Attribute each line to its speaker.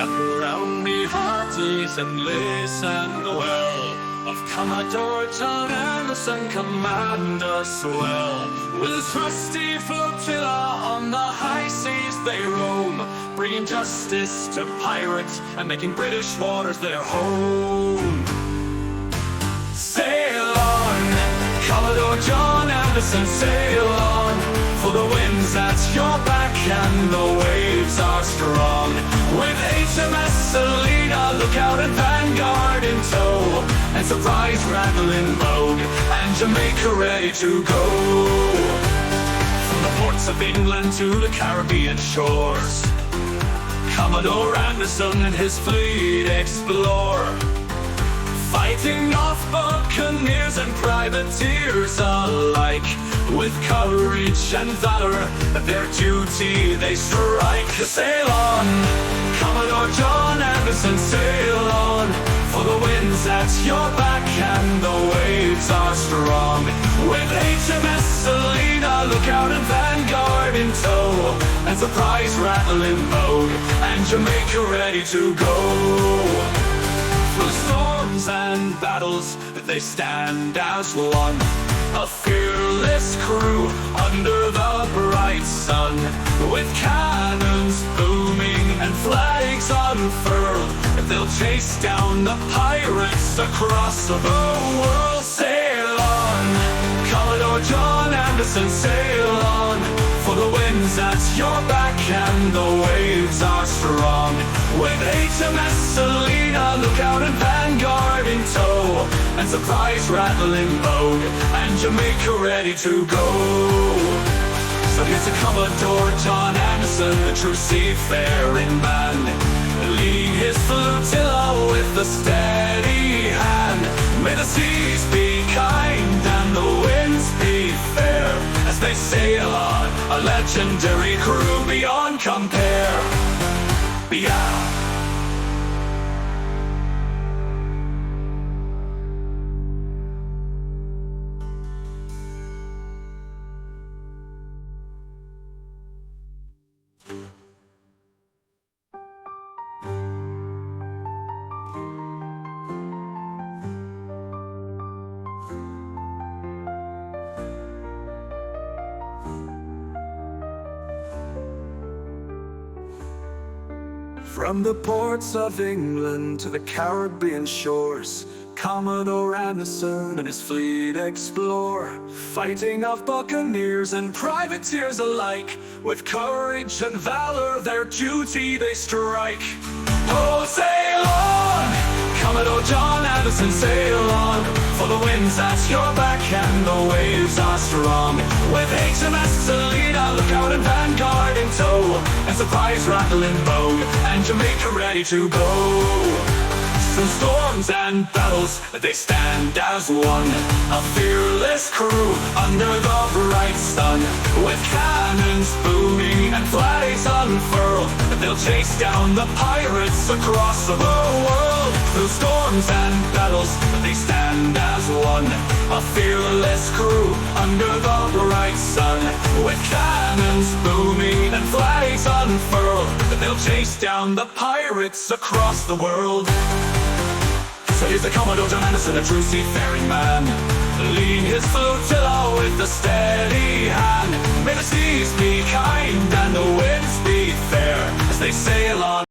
Speaker 1: Gather round me hearties and listen well. Of Commodore John Anderson, commander swell. With his trusty flotilla on the high seas they roam, bringing justice to pirates and making British waters their home. Sail on, Commodore John Anderson, sail on, for the wind's at your back and the waves are strong. With HMS Selina, Lookout and Vanguard in tow, and Surprise, Rattle in vogue, and Jamaica ready to go. From the ports of England to the Caribbean shores, Commodore Anderson and his fleet explore, fighting off buccaneers and privateers alike. With courage and valor, their duty they strike. Sail on, Commodore John Anderson, sail on, for the wind's at your back and the waves are strong. With HMS Selina, Lookout and Vanguard in tow, and Surprise, Rattle in vogue, and Jamaica ready to go. Through storms and battles they stand as one, a fearless crew under the bright sun. With cannons booming and flags unfurled, they'll chase down the pirates across the world. Sail on, Commodore John Anderson, sail on, for the wind's at your back and the waves are strong. With HMS Selina, Lookout and Vanguard in tow, and Surprise, Rattle in vogue, and Jamaica ready to go. So here's a Commodore John Anderson, a true seafaring man, leading his flotilla with a steady hand. May the seas be kind and the winds be fair, as they sail on, a legendary crew beyond compare. Yeah. From the ports of England to the Caribbean shores, Commodore Anderson and his fleet explore, fighting off buccaneers and privateers alike. With courage and valor their duty they strike. Oh, sail on, Commodore John Anderson, sail on, for the wind's at your back and the waves are strong. With HMS Selina, Lookout and Vanguard in tow, and Surprise, Rattle in vogue, and Jamaica ready to go. Through storms and battles they stand as one, a fearless crew under the bright sun. With cannons booming and flags unfurled, they'll chase down the pirates across the world. Through storms and battles they stand as one, a fearless crew under the bright sun. With cannons booming and flags unfurled, they'll chase down the pirates across the world. So here's the Commodore John Anderson, a true seafaring man, leading his flotilla with a steady hand. May the seas be kind and the winds be fair, as they sail on.